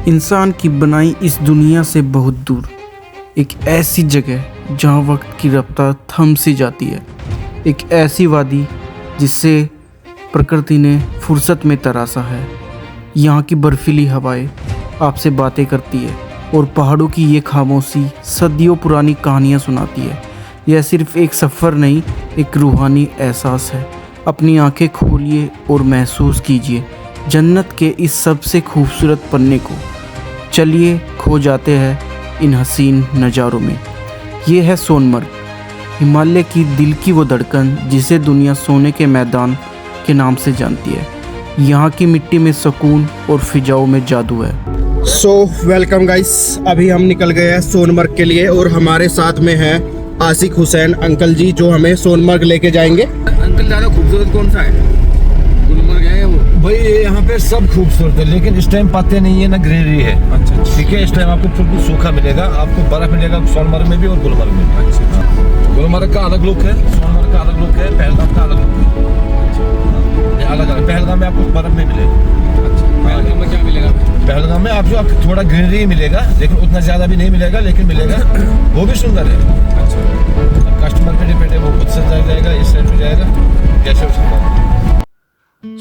इंसान की बनाई इस दुनिया से बहुत दूर, एक ऐसी जगह जहाँ वक्त की रफ्तार थम सी जाती है। एक ऐसी वादी जिसे प्रकृति ने फुर्सत में तराशा है। यहाँ की बर्फीली हवाएं आपसे बातें करती है और पहाड़ों की ये खामोशी सदियों पुरानी कहानियाँ सुनाती है। यह सिर्फ एक सफ़र नहीं, एक रूहानी एहसास है। अपनी आंखें खोलिए और महसूस कीजिए जन्नत के इस सबसे खूबसूरत पन्ने को। चलिए खो जाते हैं इन हसीन नज़ारों में। ये है सोनमर्ग, हिमालय की दिल की वो धड़कन जिसे दुनिया सोने के मैदान के नाम से जानती है। यहाँ की मिट्टी में सुकून और फिजाओं में जादू है। वेलकम गाइस, अभी हम निकल गए हैं सोनमर्ग के लिए और हमारे साथ में है आसिक हुसैन अंकल जी, जो हमें सोनमर्ग लेके जाएंगे। अंकल ज़्यादा खूबसूरत कौन सा है? गुलमर्ग है वो? भाई यहाँ पे सब खूबसूरत है, लेकिन इस टाइम पत्ते नहीं है ना ग्रीनरी है। अच्छा ठीक है, इस टाइम आपको बिल्कुल सूखा मिलेगा, आपको बर्फ मिलेगा सोनमर्ग में भी और गुलमर्ग में भी। अच्छा। गुलमर्ग का अलग लुक है, सोनमर्ग का अलग लुक है, पहलगाम का अलग लुक है। अलग अलग पहलगाम में आपको बर्फ में मिलेगा। अच्छा, पहलगाम में क्या मिलेगा? पहलगाम में आपको थोड़ा ग्रीनरी मिलेगा, लेकिन उतना ज़्यादा भी नहीं मिलेगा, लेकिन मिलेगा। वो भी सुंदर है। अच्छा, कस्टमर पे डिपेंड है, वो खुद से जाएगा, इस साइड पे जाएगा, कैसे हो सकता है।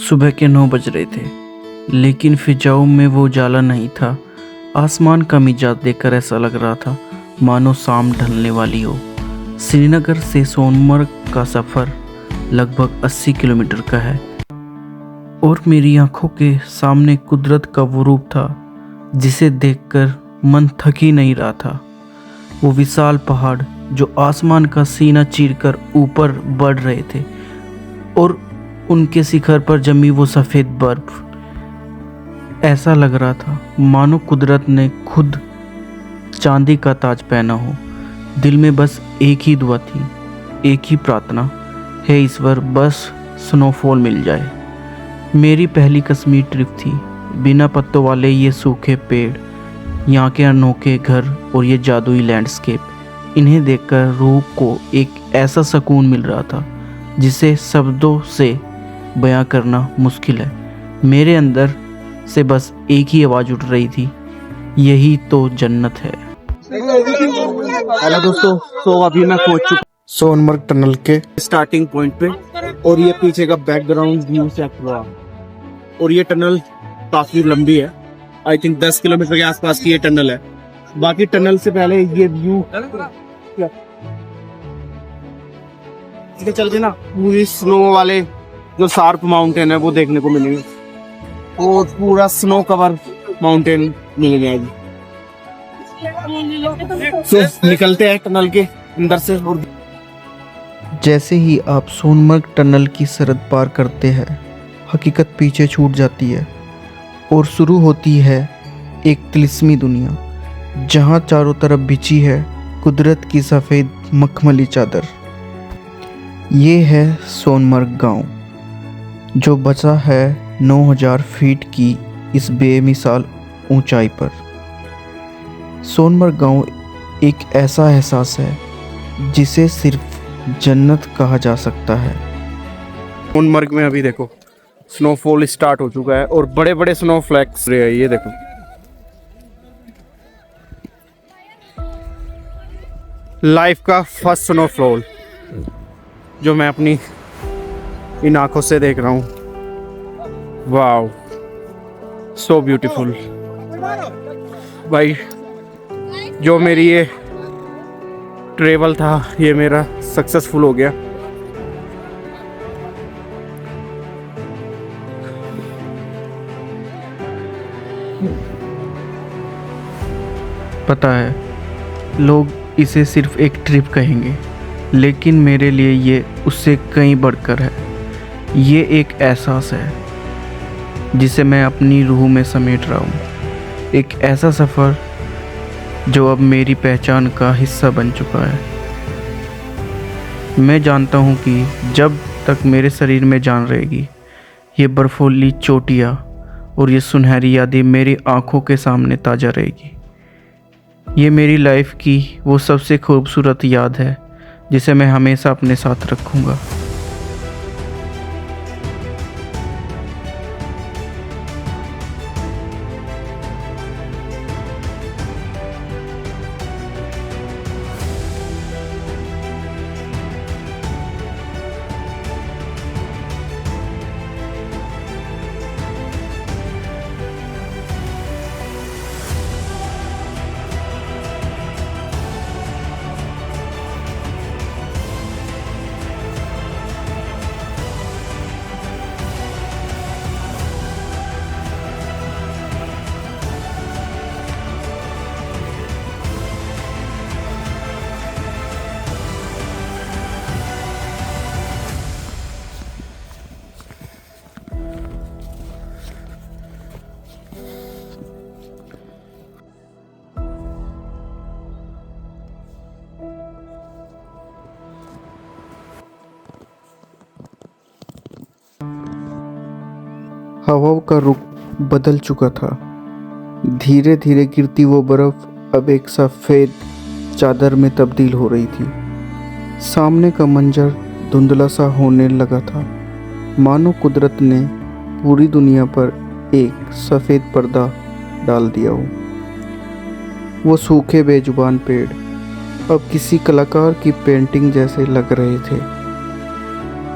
सुबह के 9 बज रहे थे, लेकिन फिजाओं में वो उजाला नहीं था। आसमान का मिजाज देखकर ऐसा लग रहा था मानो शाम ढलने वाली हो। श्रीनगर से सोनमर्ग का सफ़र लगभग 80 किलोमीटर का है और मेरी आंखों के सामने कुदरत का वो रूप था जिसे देखकर मन थक ही नहीं रहा था। वो विशाल पहाड़ जो आसमान का सीना चीरकर ऊपर बढ़ रहे थे और उनके शिखर पर जमी वो सफ़ेद बर्फ, ऐसा लग रहा था मानो कुदरत ने खुद चांदी का ताज पहना हो। दिल में बस एक ही दुआ थी, एक ही प्रार्थना, हे ईश्वर बस स्नोफॉल मिल जाए। मेरी पहली कश्मीर ट्रिप थी। बिना पत्तों वाले ये सूखे पेड़, यहाँ के अनोखे घर और ये जादुई लैंडस्केप, इन्हें देखकर रूह को एक ऐसा सुकून मिल रहा था जिसे शब्दों से बयां करना मुश्किल है। मेरे अंदर से बस एक ही आवाज़ उठ रही थी, यही तो जन्नत है। हेलो दोस्तों, तो अभी मैं पहुंच चुका सोनमर्ग टनल के स्टार्टिंग पॉइंट पे और ये पीछे का बैकग्राउंड व्यू चेक हुआ। और ये टनल काफी लंबी है, आई थिंक 10 किलोमीटर के आसपास की ये टनल है। बाकी टनल से पहले ये व्यू चल के ना पूरी स्नो वाले जो शार्प माउंटेन है वो देखने को मिलेंगे और पूरा स्नो कवर माउंटेन मिलेंगे अभी। तो निकलते हैं टनल के अंदर से। और जैसे ही आप सोनमर्ग टनल की सरहद पार करते हैं, हकीकत पीछे छूट जाती है और शुरू होती है एक तिलिस्मी दुनिया जहां चारों तरफ बिछी है कुदरत की सफ़ेद मखमली चादर। ये है सोनमर्ग गांव, जो बचा है 9000 फीट की इस बेमिसाल ऊंचाई पर। सोनमर्ग गांव एक ऐसा एहसास है जिसे सिर्फ जन्नत कहा जा सकता है। सोनमर्ग में अभी देखो स्नोफॉल स्टार्ट हो चुका है और बड़े बड़े स्नो फ्लैक्स रहे हैं, ये देखो। लाइफ का फर्स्ट स्नोफॉल जो मैं अपनी इन आंखों से देख रहा हूँ। Wow, so beautiful. भाई, जो मेरी ये ट्रेवल था ये मेरा सक्सेसफुल हो गया। पता है लोग इसे सिर्फ एक ट्रिप कहेंगे, लेकिन मेरे लिए ये उससे कहीं बढ़कर है। ये एक एहसास है जिसे मैं अपनी रूह में समेट रहा हूँ। एक ऐसा सफ़र जो अब मेरी पहचान का हिस्सा बन चुका है। मैं जानता हूँ कि जब तक मेरे शरीर में जान रहेगी, ये बर्फीली चोटियाँ और ये सुनहरी यादें मेरी आँखों के सामने ताज़ा रहेगी। ये मेरी लाइफ की वो सबसे खूबसूरत याद है जिसे मैं हमेशा अपने साथ रखूँगा। हवाओं का रुख बदल चुका था। धीरे धीरे गिरती वो बर्फ अब एक सफ़ेद चादर में तब्दील हो रही थी। सामने का मंजर धुंधला सा होने लगा था, मानो कुदरत ने पूरी दुनिया पर एक सफ़ेद पर्दा डाल दिया हो। वो सूखे बेजुबान पेड़ अब किसी कलाकार की पेंटिंग जैसे लग रहे थे।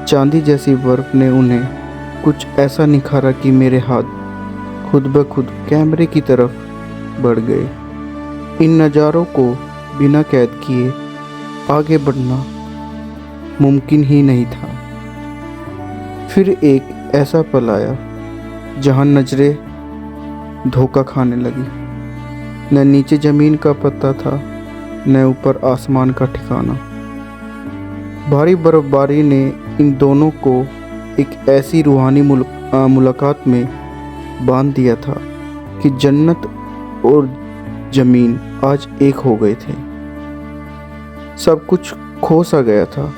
चांदी जैसी बर्फ ने उन्हें कुछ ऐसा निखारा कि मेरे हाथ खुद ब खुद कैमरे की तरफ बढ़ गए। इन नज़ारों को बिना कैद किए आगे बढ़ना मुमकिन ही नहीं था। फिर एक ऐसा पल आया जहां नजरें धोखा खाने लगी। न नीचे ज़मीन का पता था, न ऊपर आसमान का ठिकाना। भारी बर्फबारी ने इन दोनों को एक ऐसी रूहानी मुलाकात में बांध दिया था कि जन्नत और ज़मीन आज एक हो गए थे। सब कुछ खो सा गया था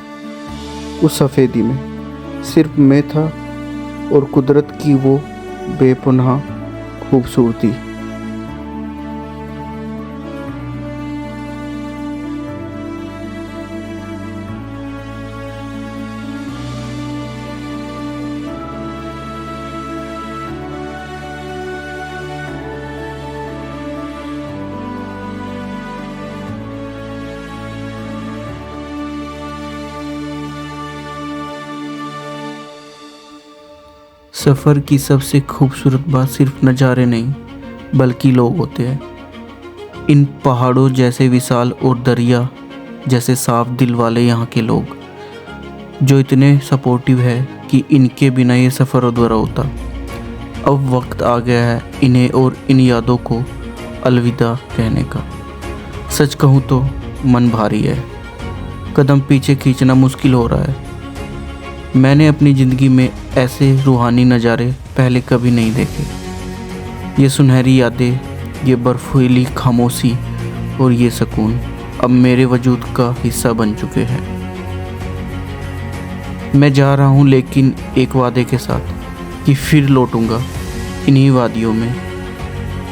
उस सफ़ेदी में। सिर्फ मैं था और कुदरत की वो बेपनाह खूबसूरती। सफ़र की सबसे खूबसूरत बात सिर्फ नज़ारे नहीं बल्कि लोग होते हैं। इन पहाड़ों जैसे विशाल और दरिया जैसे साफ दिल वाले यहाँ के लोग, जो इतने सपोर्टिव है कि इनके बिना ये सफ़र अधूरा होता। अब वक्त आ गया है इन्हें और इन यादों को अलविदा कहने का। सच कहूँ तो मन भारी है, कदम पीछे खींचना मुश्किल हो रहा है। मैंने अपनी ज़िंदगी में ऐसे रूहानी नज़ारे पहले कभी नहीं देखे। ये सुनहरी यादें, ये बर्फीली खामोशी और ये सुकून अब मेरे वजूद का हिस्सा बन चुके हैं। मैं जा रहा हूँ लेकिन एक वादे के साथ कि फिर लौटूंगा इन्हीं वादियों में,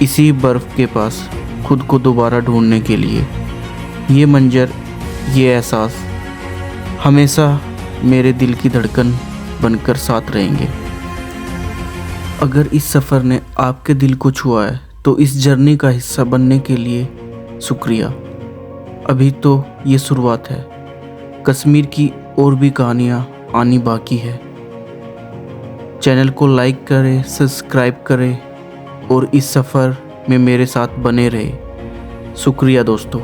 इसी बर्फ़ के पास खुद को दोबारा ढूंढने के लिए। ये मंजर, ये एहसास हमेशा मेरे दिल की धड़कन बनकर साथ रहेंगे। अगर इस सफ़र ने आपके दिल को छुआ है तो इस जर्नी का हिस्सा बनने के लिए शुक्रिया। अभी तो ये शुरुआत है, कश्मीर की और भी कहानियाँ आनी बाकी है। चैनल को लाइक करें, सब्सक्राइब करें और इस सफ़र में मेरे साथ बने रहे। शुक्रिया दोस्तों।